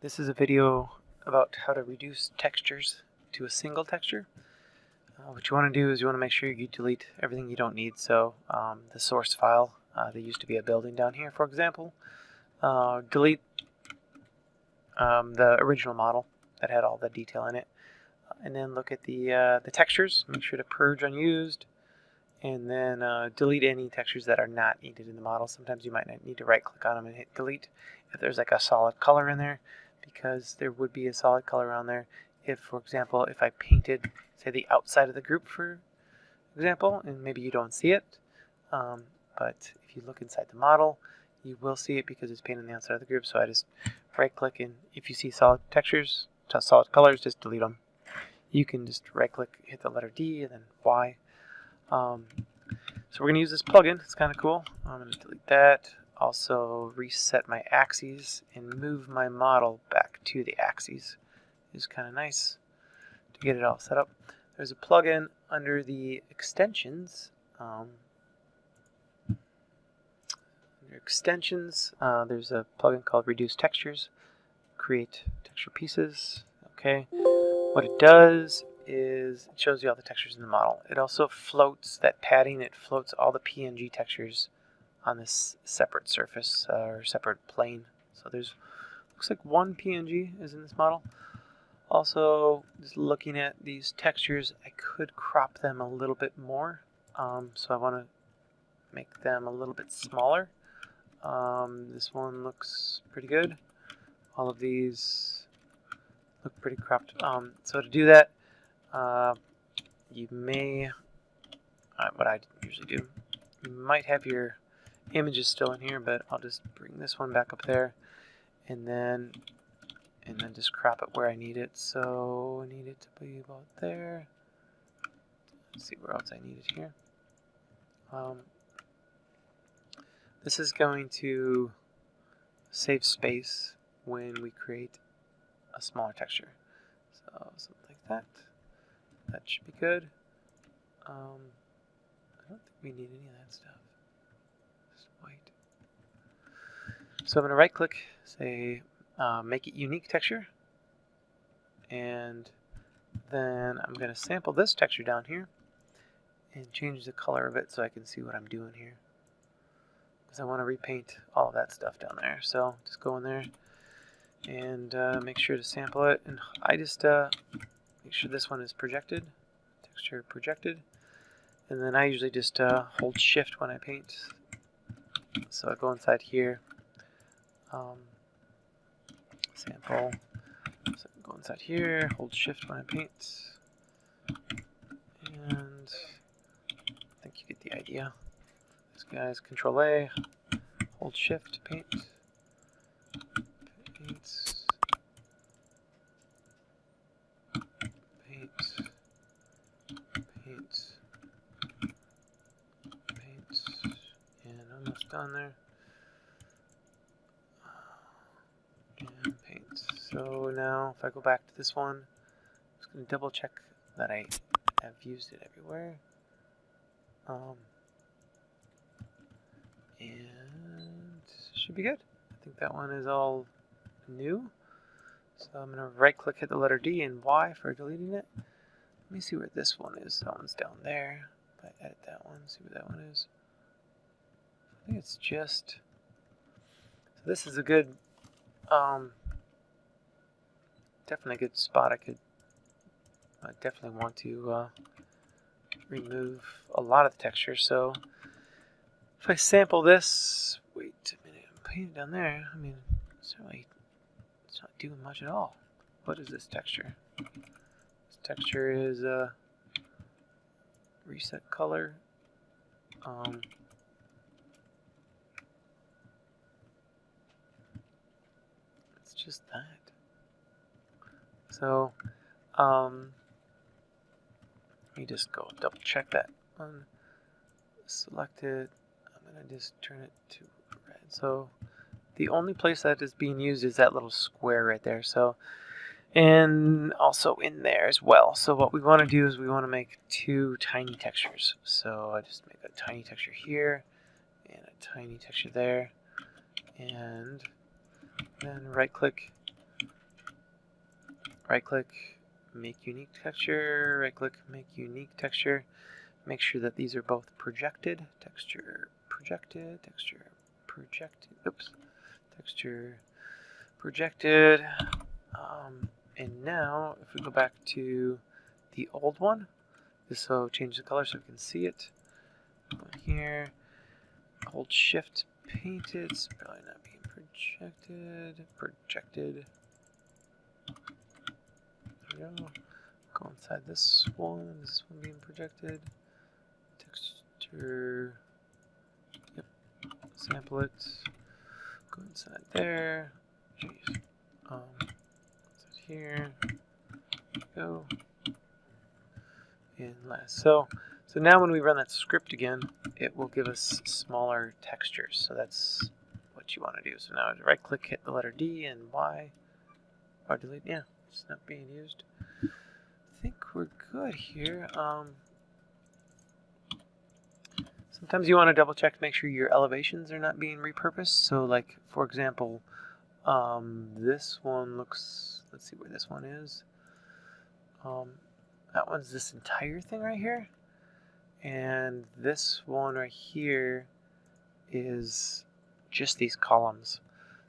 This is a video about how to reduce textures to a single texture. What you want to do is you want to make sure you delete everything you don't need. So the source file, there used to be a building down here, for example. Delete the original model that had all the detail in it. And then look at the textures, make sure to purge unused. And then delete any textures that are not needed in the model. Sometimes you might need to right click on them and hit delete if there's like a solid color in there, because there would be a solid color on there if, for example, if I painted, say, the outside of the group, for example, and maybe you don't see it, but if you look inside the model, you will see it because it's painted on the outside of the group. So I just right click, and if you see solid textures, solid colors, just delete them. You can just right click, hit the letter D, and then Y. So we're going to use this plugin. It's kind of cool. I'm going to delete that. Also reset my axes and move my model back to the axes. It's kind of nice to get it all set up. There's a plugin under the extensions. There's a plugin called Reduce Textures. Create texture pieces. Okay. What it does is it shows you all the textures in the model. It also floats that padding. It floats all the PNG textures on this separate surface or separate plane. So there's, looks like one PNG is in this model. Also, just looking at these textures, I could crop them a little bit more. So I want to make them a little bit smaller. This one looks pretty good. All of these look pretty cropped. So to do that, you may, what I usually do, you might have your images still in here, but I'll just bring this one back up there, and then just crop it where I need it. So I need it to be about there. Let's see where else I need it here. This is going to save space when we create a smaller texture. So something like that. That should be good. I don't think we need any of that stuff. Just white. So I'm going to right click, say make it unique texture, and then I'm going to sample this texture down here and change the color of it so I can see what I'm doing here, because I want to repaint all of that stuff down there. So just go in there and make sure to sample it, and I just make sure this one is projected, texture projected, and then I usually just hold shift when I paint. So I go inside here, sample, so I go inside here, hold shift when I paint, and I think you get the idea. This guy's Control A, hold shift, paint, and almost done there. And paint. So now if I go back to this one, I'm just going to double check that I have used it everywhere. And should be good. I think that one is all new. So I'm going to right click, hit the letter D and Y for deleting it. Let me see where this one is. That one's down there. If I edit that one, see where that one is. I think it's just, so this is a good, definitely a good spot. I definitely want to remove a lot of the texture. So if I sample this, wait a minute, I'm painting down there. I mean, it's not doing much at all. What is this texture? This texture is reset color. It's just that. So let me just go double check that one. Select it. I'm going to just turn it to red. So the only place that is being used is that little square right there. So, and also in there as well. So what we want to do is we want to make two tiny textures. So I just make a tiny texture here and a tiny texture there, and then right click, right click, make unique texture, right click, make unique texture. Make sure that these are both projected, texture, projected, texture, projected, oops, texture, projected. And now if we go back to the old one, this will change the color so we can see it. Go in here, hold shift, painted, it's probably not being projected, projected. There we go. Go inside this one being projected. Texture, yep, sample it, go inside there, jeez, inside here, go, and last. So now when we run that script again, it will give us smaller textures, so that's what you want to do. So now right click, hit the letter D and Y, or delete, yeah, it's not being used. I think we're good here. Sometimes you want to double check to make sure your elevations are not being repurposed. So like, for example, this one looks, let's see where this one is. That one's this entire thing right here. And this one right here is just these columns.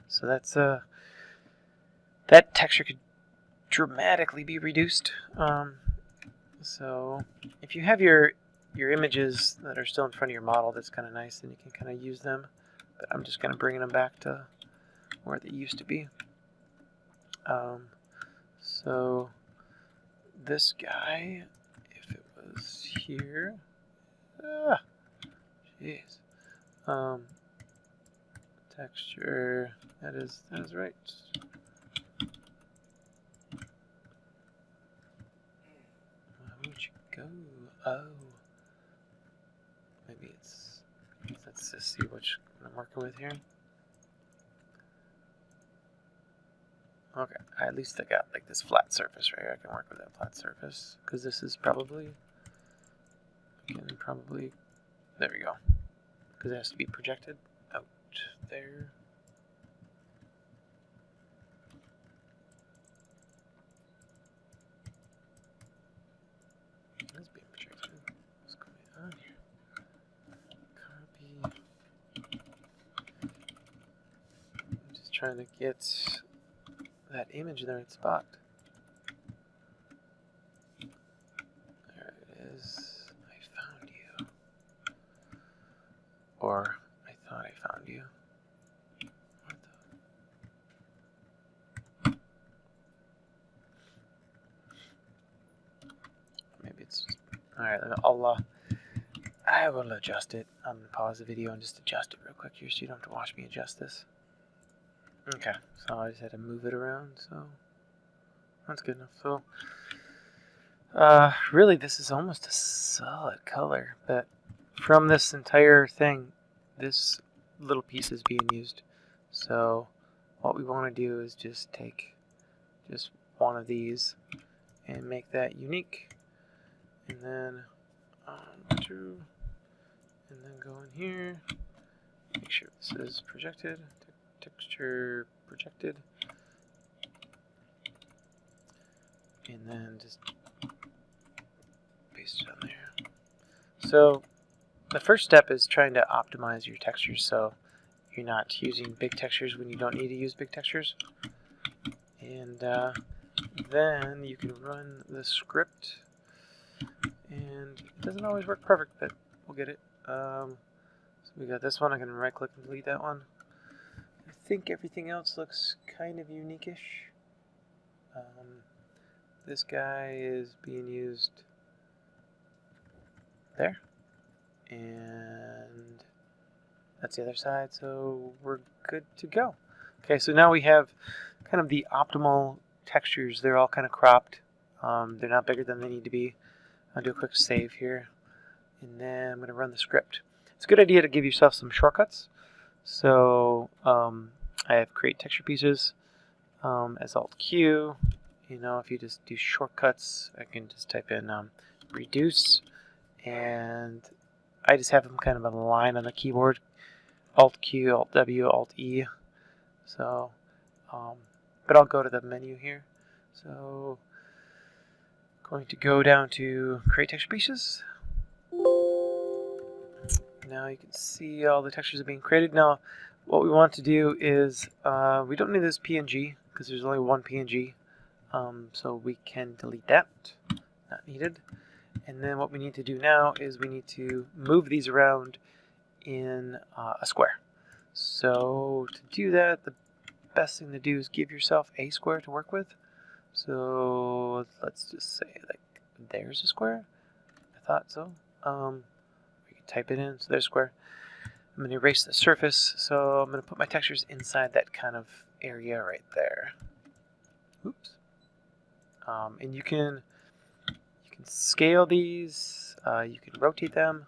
So that's that texture could dramatically be reduced. So if you have your images that are still in front of your model, that's kind of nice, and you can kind of use them. But I'm just kind of bringing them back to where they used to be. So this guy, if it was here, jeez, texture, that is right. Where'd you go? Oh. Maybe it's, let's just see which I'm working with here. Okay, at least I got like this flat surface right here. I can work with that flat surface because this is probably, there we go. Because it has to be projected out there. It's being projected. What's going on here? Copy. I'm just trying to get that image in the right spot. There it is. I found you. Or I thought I found you. What the? Maybe it's just, alright, I will adjust it. I'm going to pause the video and just adjust it real quick here so you don't have to watch me adjust this. Okay, so I just had to move it around, so that's good enough. So, really this is almost a solid color, but from this entire thing, this little piece is being used. So what we want to do is just take just one of these and make that unique, and then go in here, make sure this is projected, texture projected, and then just paste it on there. So the first step is trying to optimize your textures so you're not using big textures when you don't need to use big textures. And then you can run the script, and it doesn't always work perfect, but we'll get it. So we got this one. I can right click and delete that one. I think everything else looks kind of unique-ish. This guy is being used there, and that's the other side, so we're good to go. Okay, so now we have kind of the optimal textures. They're all kind of cropped. They're not bigger than they need to be. I'll do a quick save here, and then I'm going to run the script. It's a good idea to give yourself some shortcuts. So I have create texture pieces as Alt-Q. You know, if you just do shortcuts, I can just type in reduce, and I just have them kind of align on the keyboard. Alt-Q, Alt-W, Alt-E. So, but I'll go to the menu here. So going to go down to create texture pieces. Now you can see all the textures are being created. Now what we want to do is we don't need this PNG because there's only one PNG, so we can delete that, not needed. And then what we need to do now is we need to move these around in a square. So to do that, the best thing to do is give yourself a square to work with. So let's just say like there's a square. I thought so. We can type it in. So there's a square. I'm going to erase the surface. So I'm going to put my textures inside that kind of area right there. Oops. And you can scale these. You can rotate them.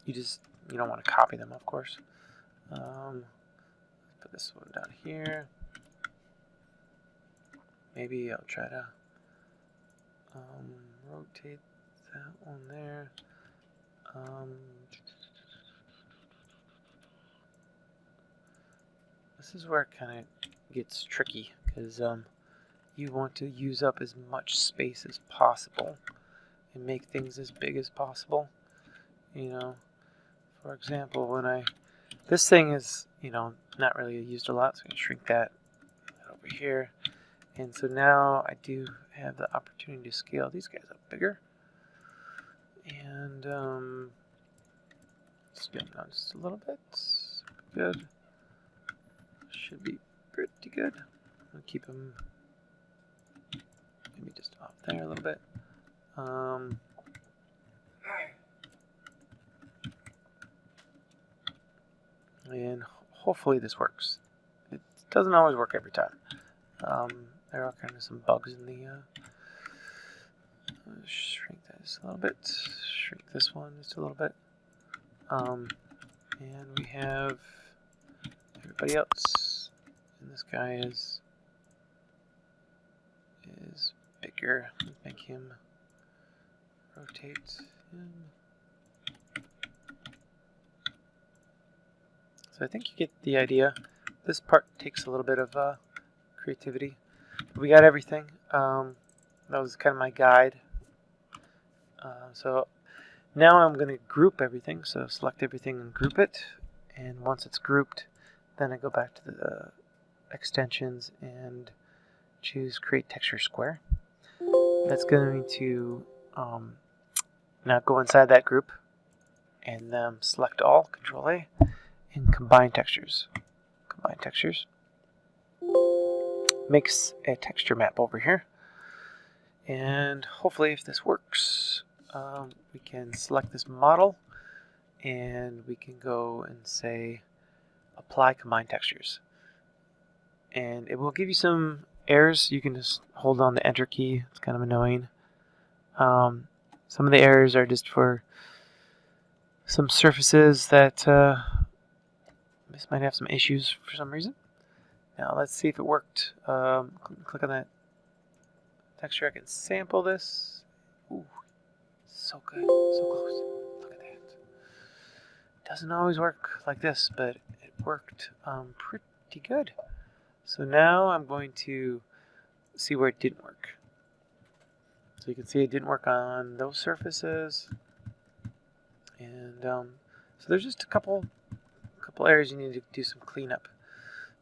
You don't want to copy them, of course. Put this one down here. Maybe I'll try to rotate that one there. This is where it kind of gets tricky because you want to use up as much space as possible and make things as big as possible. You know, for example, this thing is, not really used a lot, so I'm going to shrink that over here. And so now I do have the opportunity to scale these guys up bigger. And scale them down just a little bit. Good. Should be pretty good. I'll keep them maybe just off there a little bit. And hopefully this works. It doesn't always work every time. There are kind of some bugs in the shrink that just a little bit, shrink this one just a little bit, and we have everybody else, and this guy is bigger. Let's make him rotate him. So I think you get the idea. This part takes a little bit of creativity. But we got everything. That was kind of my guide. So now I'm going to group everything. So select everything and group it. And once it's grouped, then I go back to the extensions and choose Create Texture Square. That's going to now go inside that group and select all, Control A, and combine textures. Combine textures. Makes a texture map over here. And hopefully if this works, we can select this model and we can go and say apply combine textures. And it will give you some errors. You can just hold on the enter key. It's kind of annoying. Some of the errors are just for some surfaces that this might have some issues for some reason. Now let's see if it worked. Click on that texture. I can sample this. Ooh, so good, so close. Look at that. Doesn't always work like this, but it worked pretty good. So now I'm going to see where it didn't work. So you can see it didn't work on those surfaces, and so there's just a couple areas you need to do some cleanup.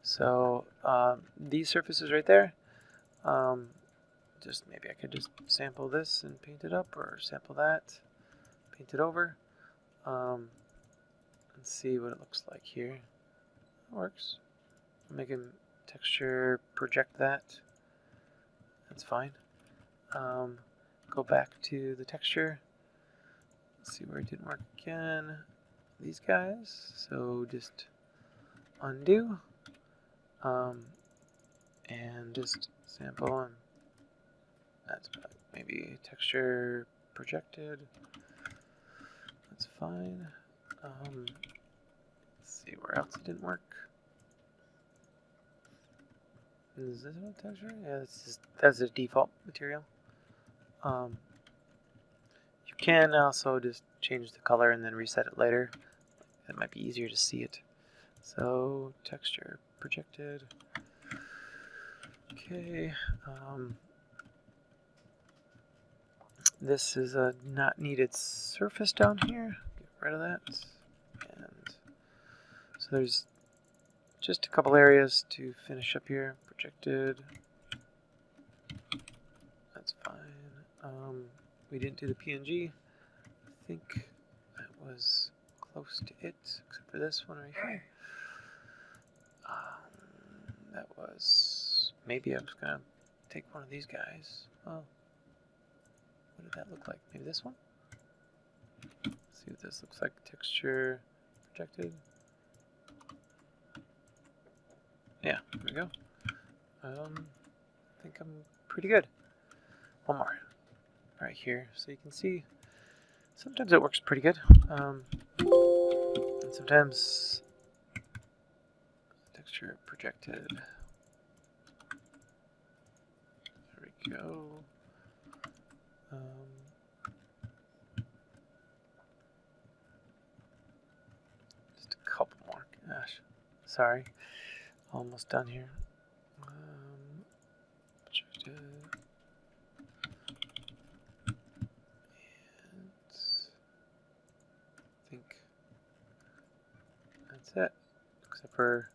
So these surfaces right there, just maybe I could just sample this and paint it up, or sample that, paint it over, and see what it looks like here. It works. Make a texture project that. That's fine. Go back to the texture. Let's see where it didn't work again. These guys. So just undo. And just sample, and that's maybe texture projected. That's fine. Let's see where else it didn't work. Is this a texture? Yeah, that's the default material. You can also just change the color and then reset it later. It might be easier to see it. So texture projected. Okay. This is a not needed surface down here. Get rid of that. And so there's just a couple areas to finish up here. Projected. That's fine. We didn't do the PNG. I think that was close to it, except for this one right here. That was, maybe I was gonna take one of these guys. Oh, what did that look like? Maybe this one? Let's see what this looks like. Texture projected. Yeah, there we go. I think I'm pretty good. One more right here, so you can see. Sometimes it works pretty good, and sometimes texture projected. There we go. Just a couple more. Gosh, sorry. Almost done here. Projected. And I think that's it, except for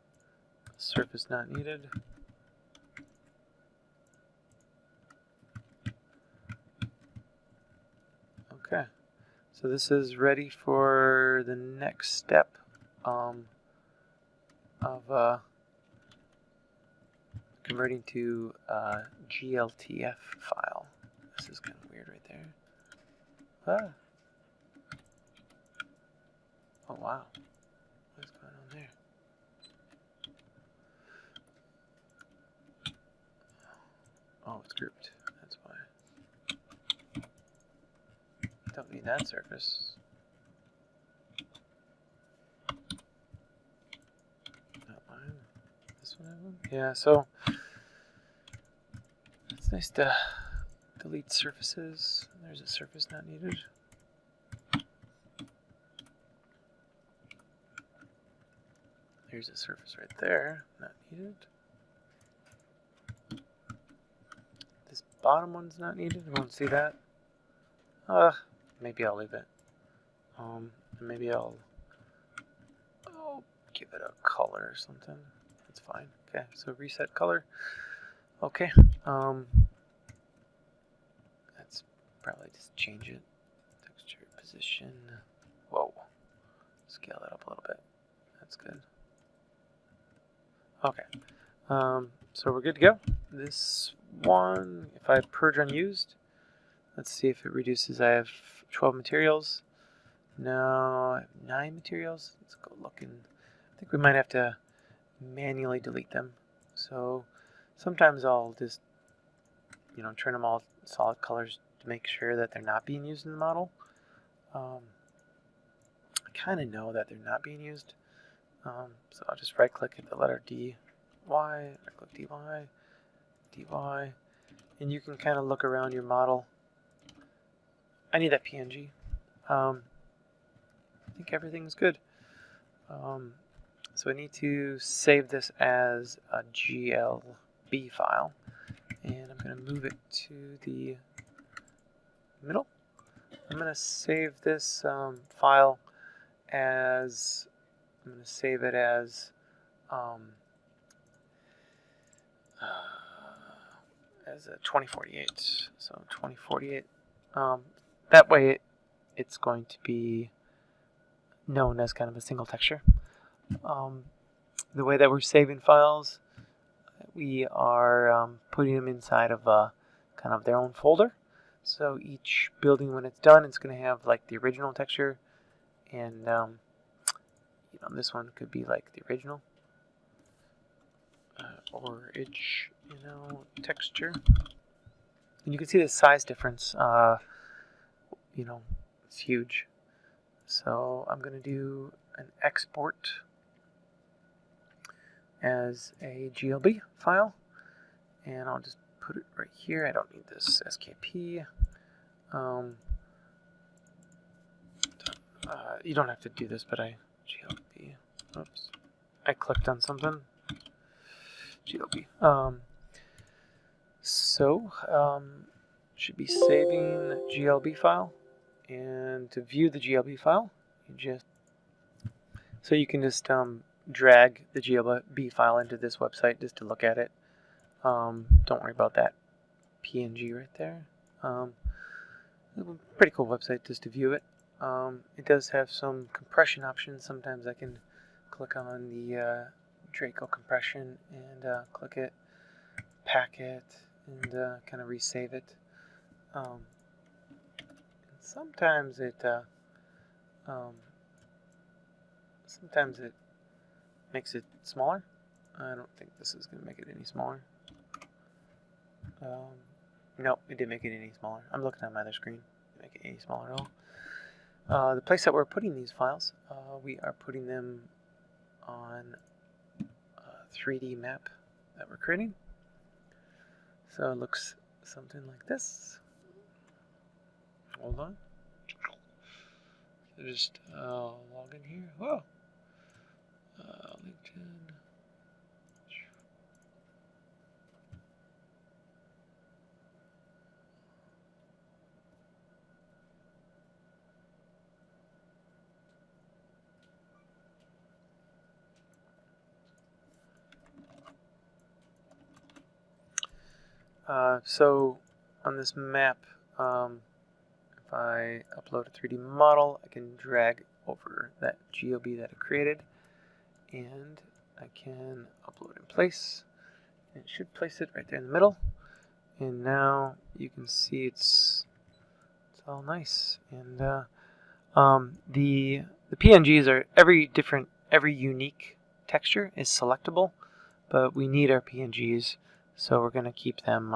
surface not needed. Okay, so this is ready for the next step of converting to a GLTF file. This is kind of weird right there. Ah. Oh wow, what's going on there? Oh, it's grouped. That's why. Don't need that surface. Outline. This one, that one? Yeah, so it's nice to delete surfaces. There's a surface not needed. There's a surface right there, not needed. This bottom one's not needed. I won't see that. Maybe I'll leave it. Maybe I'll give it a color or something. That's fine. Okay, so reset color. Okay. Let's probably just change it. Texture position. Whoa. Scale that up a little bit. That's good. Okay. So we're good to go. This one, if I purge unused, let's see if it reduces. I have 12 materials. No, I have 9 materials. Let's go look and I think we might have to manually delete them. So sometimes I'll just, turn them all solid colors to make sure that they're not being used in the model. I kind of know that they're not being used. So I'll just right click at the letter D, Y, right click DY, DY, and you can kind of look around your model. I need that PNG. I think everything's good. So I need to save this as a GLB file, and I'm going to move it to the middle. I'm going to save this file as, I'm going to save it as a 2048. So 2048. That way it's going to be known as kind of a single texture. The way that we're saving files, we are putting them inside of a kind of their own folder. So each building, when it's done, it's going to have like the original texture, and this one could be like the original texture. And you can see the size difference. It's huge. So I'm going to do an export as a GLB file, and I'll just put it right here. I don't need this SKP. You don't have to do this, but GLB. Oops, I clicked on something. GLB. So should be saving the GLB file, and to view the GLB file, you can just drag the GLB file into this website just to look at it. Don't worry about that PNG right there. Pretty cool website just to view it. It does have some compression options. Sometimes I can click on the Draco compression and click it, pack it, and kind of resave it. Sometimes it makes it smaller. I don't think this is going to make it any smaller. No, it didn't make it any smaller. I'm looking at my other screen. It didn't make it any smaller at all. The place that we're putting these files, we are putting them on a 3D map that we're creating. So it looks something like this. Hold on. So just log in here. Whoa. LinkedIn. So on this map, if I upload a 3D model, I can drag over that GLB that I created, and I can upload in place. It should place it right there in the middle, and now you can see it's all nice. And the PNGs are every unique texture is selectable, but we need our PNGs, so we're going to keep them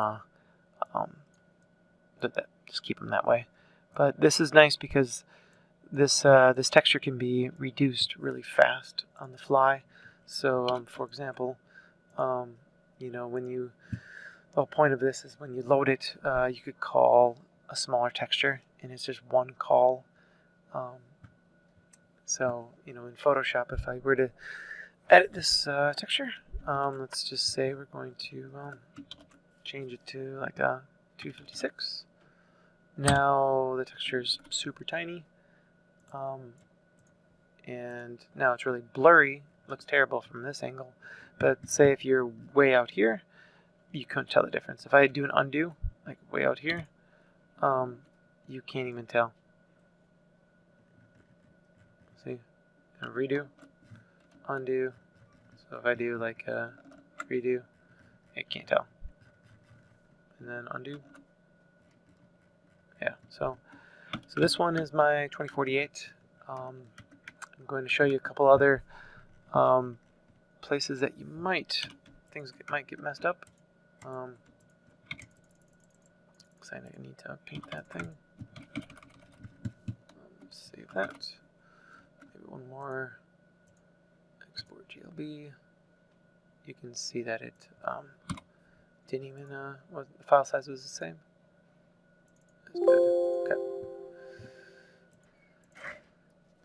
just keep them that way. But this is nice because this texture can be reduced really fast on the fly. So for example, the whole point of this is when you load it, you could call a smaller texture, and it's just one call. So in Photoshop, if I were to edit this texture, let's just say we're going to change it to like a 256. Now the texture is super tiny, and now it's really blurry. It looks terrible from this angle, but say if you're way out here, you couldn't tell the difference. If I do an undo, like way out here, you can't even tell. See, and redo, undo. So if I do like redo, it can't tell. And then undo. Yeah, so this one is my 2048. I'm going to show you a couple other places that things might get messed up. Looks like I need to paint that thing. Save that. Maybe one more. Export GLB. You can see that it didn't even the file size was the same. That's good. Okay.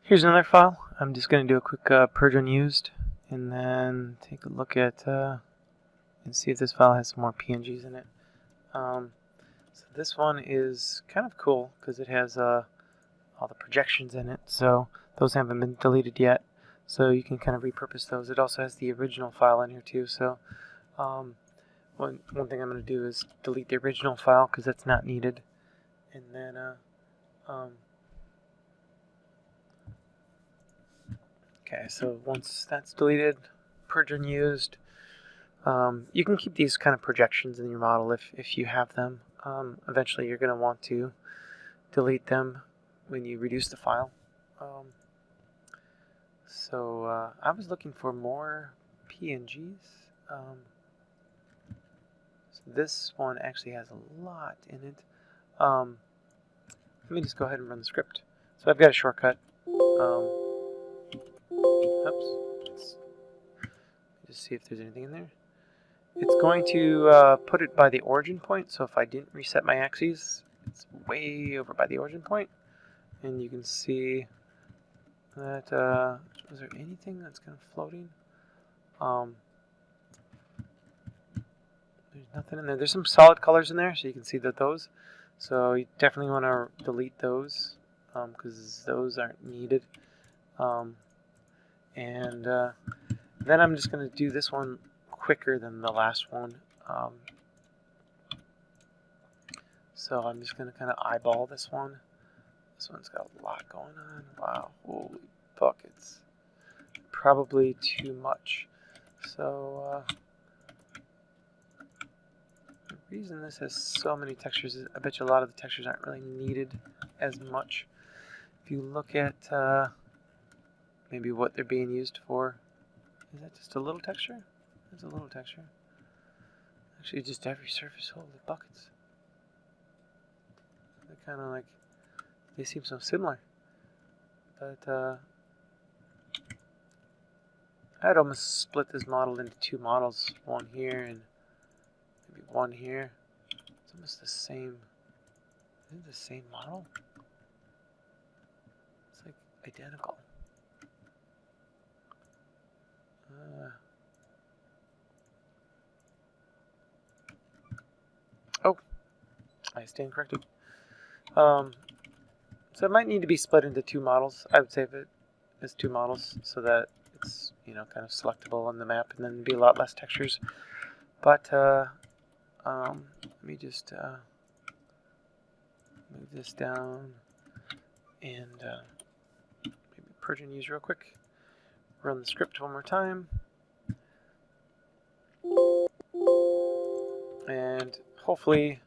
Here's another file. I'm just going to do a quick purge unused, and then take a look at and see if this file has some more PNGs in it. So this one is kind of cool because it has all the projections in it. So those haven't been deleted yet. So you can kind of repurpose those. It also has the original file in here too. So one thing I'm going to do is delete the original file because that's not needed. And then okay, so once that's deleted, purge unused, you can keep these kind of projections in your model if you have them. Eventually you're going to want to delete them when you reduce the file. So I was looking for more PNGs. So this one actually has a lot in it. Let me just go ahead and run the script. So I've got a shortcut. Let's just see if there's anything in there. It's going to put it by the origin point. So if I didn't reset my axes, it's way over by the origin point. And you can see that, was there anything that's kind of floating? There's nothing in there. There's some solid colors in there, so you can see that those. So you definitely want to delete those because those aren't needed. And then I'm just going to do this one quicker than the last one. So I'm just going to kind of eyeball this one. This one's got a lot going on. Wow, holy buckets. Probably too much. So the reason this has so many textures is I bet you a lot of the textures aren't really needed as much. If you look at maybe what they're being used for, is that just a little texture? That's a little texture. Actually, just every surface. Holy buckets. They're kind of like, they seem so similar. But I'd almost split this model into two models. One here and maybe one here. It's almost the same. Is it the same model? It's like identical. Oh, I stand corrected. So it might need to be split into two models. I would save it as two models so that it's, you know, kind of selectable on the map, and then be a lot less textures. But let me just move this down and maybe purge and use real quick. Run the script one more time. And hopefully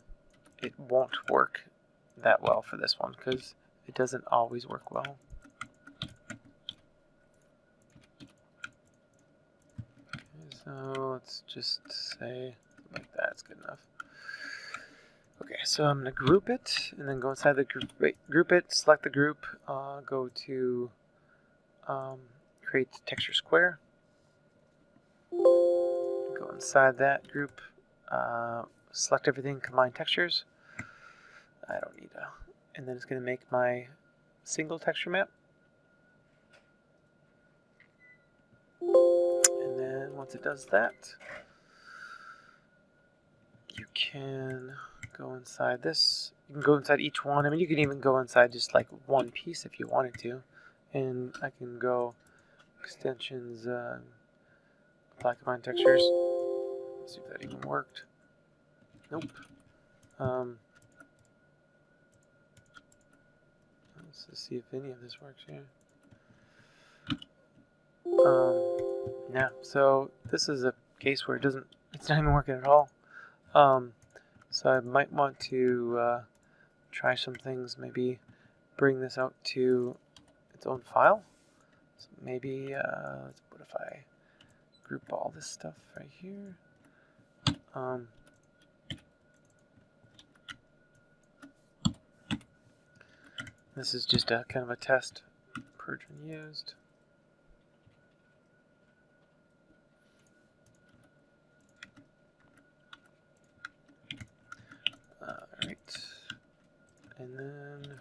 it won't work that well for this one because it doesn't always work well. Okay, so let's just say like that's good enough. Okay, so I'm going to group it and then go inside the group it, select the group, go to create texture square, go inside that group, select everything, combine textures. I don't need a, and then it's going to make my single texture map. And then once it does that, you can go inside this. You can go inside each one. I mean, you can even go inside just like one piece if you wanted to. And I can go extensions, apply combine textures. Let's see if that even worked. Nope. Let's see if any of this works here. Yeah, so this is a case where it's not even working at all. So I might want to try some things, maybe bring this out to its own file. So maybe, what if I group all this stuff right here? This is just a kind of a test. Purge when used. Alright. And then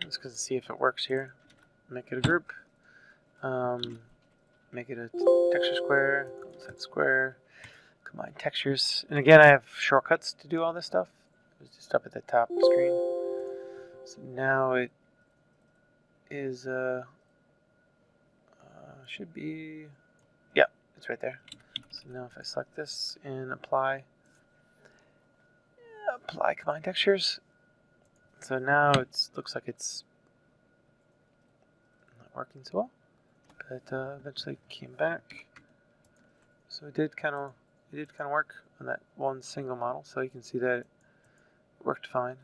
let's go see if it works here. Make it a group. Make it a texture square. Set square. Combine textures. And again, I have shortcuts to do all this stuff. It's just up at the top of the screen. So now it is should be, yeah, it's right there. So now if I select this and apply combine textures, so now it looks like it's not working so well, but eventually came back. So it did kind of work on that one single model. So you can see that it worked fine.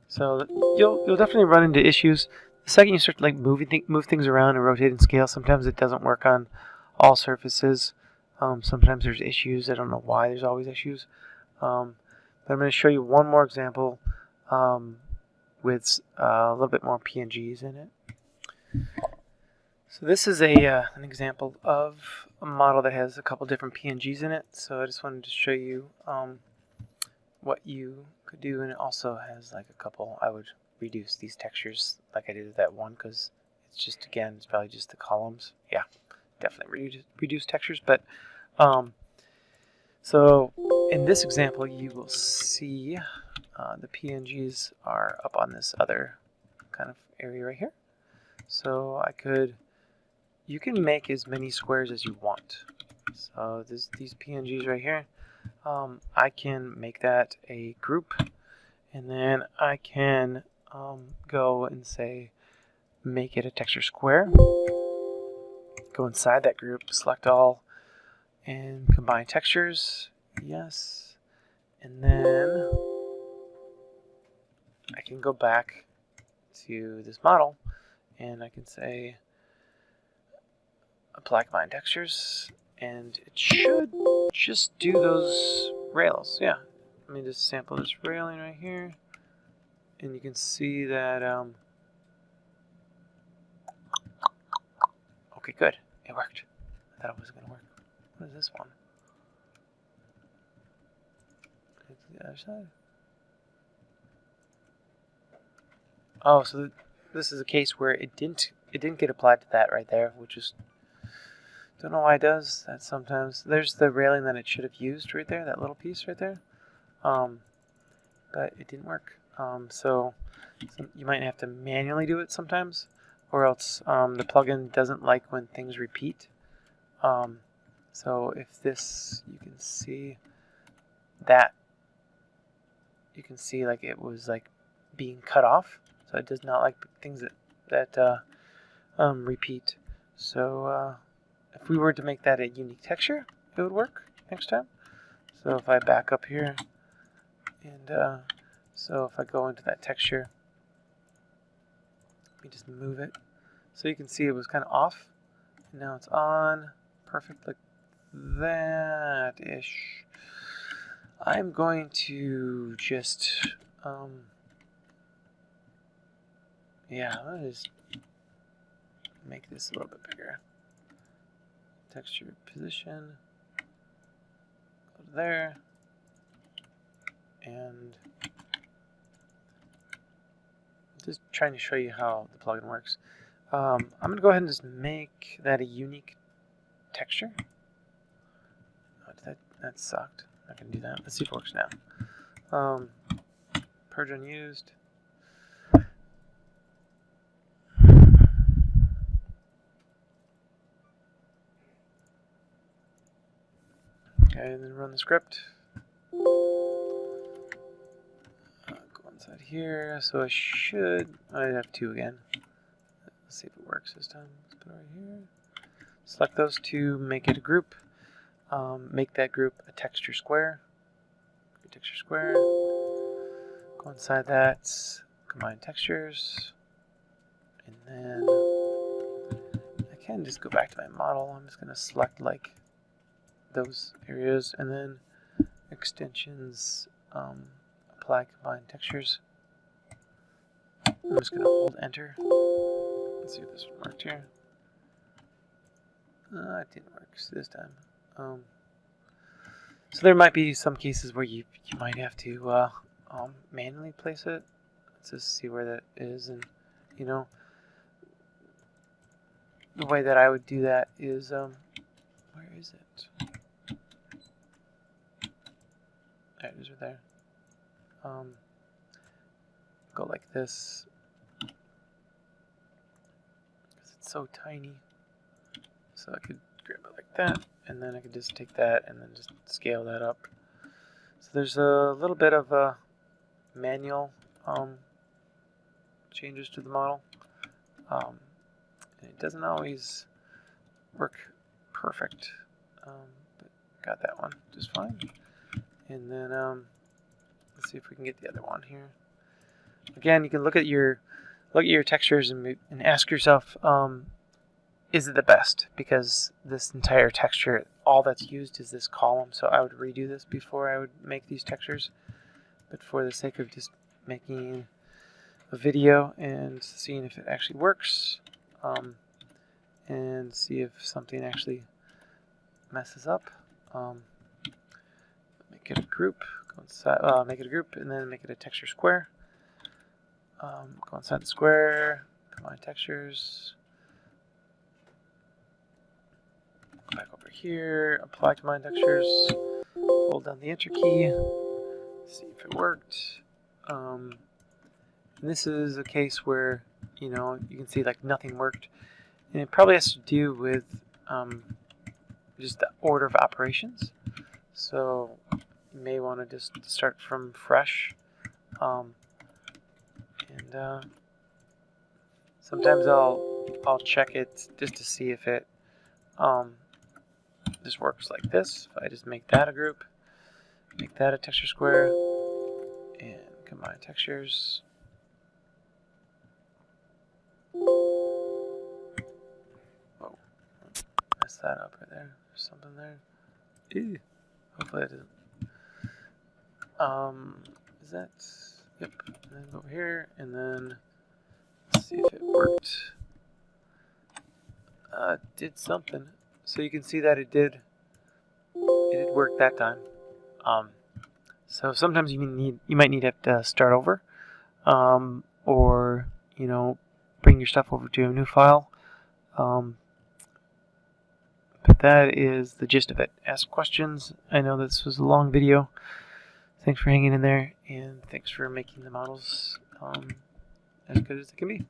So you'll definitely run into issues. The second you start to like move things around and rotate and scale, sometimes it doesn't work on all surfaces. Sometimes there's issues. I don't know why there's always issues. But I'm going to show you one more example with a little bit more PNGs in it. So this is an example of a model that has a couple different PNGs in it. So I just wanted to show you what you could do, and it also has like a couple. I would reduce these textures like I did with that one because it's just, again, it's probably just the columns. Yeah, definitely reduce textures. But so in this example, you will see the PNGs are up on this other kind of area right here. So you can make as many squares as you want. So these PNGs right here, I can make that a group, and then I can go and say make it a texture square. Go inside that group, select all, and combine textures. Yes. And then I can go back to this model, and I can say apply combine textures, and it should just do those rails. Yeah. Let me just sample this railing right here, and you can see that. Okay, good. It worked. I thought it wasn't going to work. What is this one? The other side. Oh, so this is a case where it didn't get applied to that right there, which is, don't know why it does that sometimes. There's the railing that it should have used right there, that little piece right there, but it didn't work. So you might have to manually do it sometimes, or else the plugin doesn't like when things repeat. So if this, you can see that, you can see like it was like being cut off. So it does not like things that repeat. So if we were to make that a unique texture, it would work next time. So if I back up here, and so if I go into that texture, let me just move it. So you can see it was kind of off, and now it's on, perfect like that-ish. I'm going to just, yeah, let me just make this a little bit bigger. Texture position, go to there, and just trying to show you how the plugin works. I'm going to go ahead and just make that a unique texture. Oh, that sucked. I'm not going to do that. Let's see if it works now. Purge unused. Okay, and then run the script. Go inside here. So I have two again. Let's see if it works this time. Let's put it right here. Select those two, make it a group. Make that group a texture square. Texture square. Go inside that, combine textures, and then I can just go back to my model. I'm just going to select like those areas, and then extensions, apply combine textures. I'm just going to hold enter. Let's see if this one worked here. It didn't work this time. So there might be some cases where you might have to manually place it. Let's just see where that is, and you know, the way that I would do that is where is it? There it is right there. Go like this because it's so tiny. So I could grab it like that, and then I could just take that and then just scale that up. So there's a little bit of a manual changes to the model. And it doesn't always work perfect, but got that one just fine. And then let's see if we can get the other one here. Again, you can look at your textures and ask yourself, is it the best? Because this entire texture, all that's used is this column, so I would redo this before I would make these textures. But for the sake of just making a video and seeing if it actually works, and see if something actually messes up, make it a group, go inside, make it a group, and then make it a texture square. Go inside the square, combine textures, back over here, apply to my textures, hold down the Enter key, see if it worked. And this is a case where, you know, you can see like nothing worked. And it probably has to do with just the order of operations. So you may want to just start from fresh. Sometimes I'll check it just to see if it just works like this. If I just make that a group, make that a texture square, and combine textures. Whoa, messed that up right there. There's something there. Ew. Hopefully it doesn't. Is that? Yep. And then go over here, and then let's see if it worked. Did something. So you can see that it did work that time. So sometimes you might need to start over, or you know, bring your stuff over to a new file. But that is the gist of it. Ask questions. I know this was a long video. Thanks for hanging in there, and thanks for making the models as good as they can be.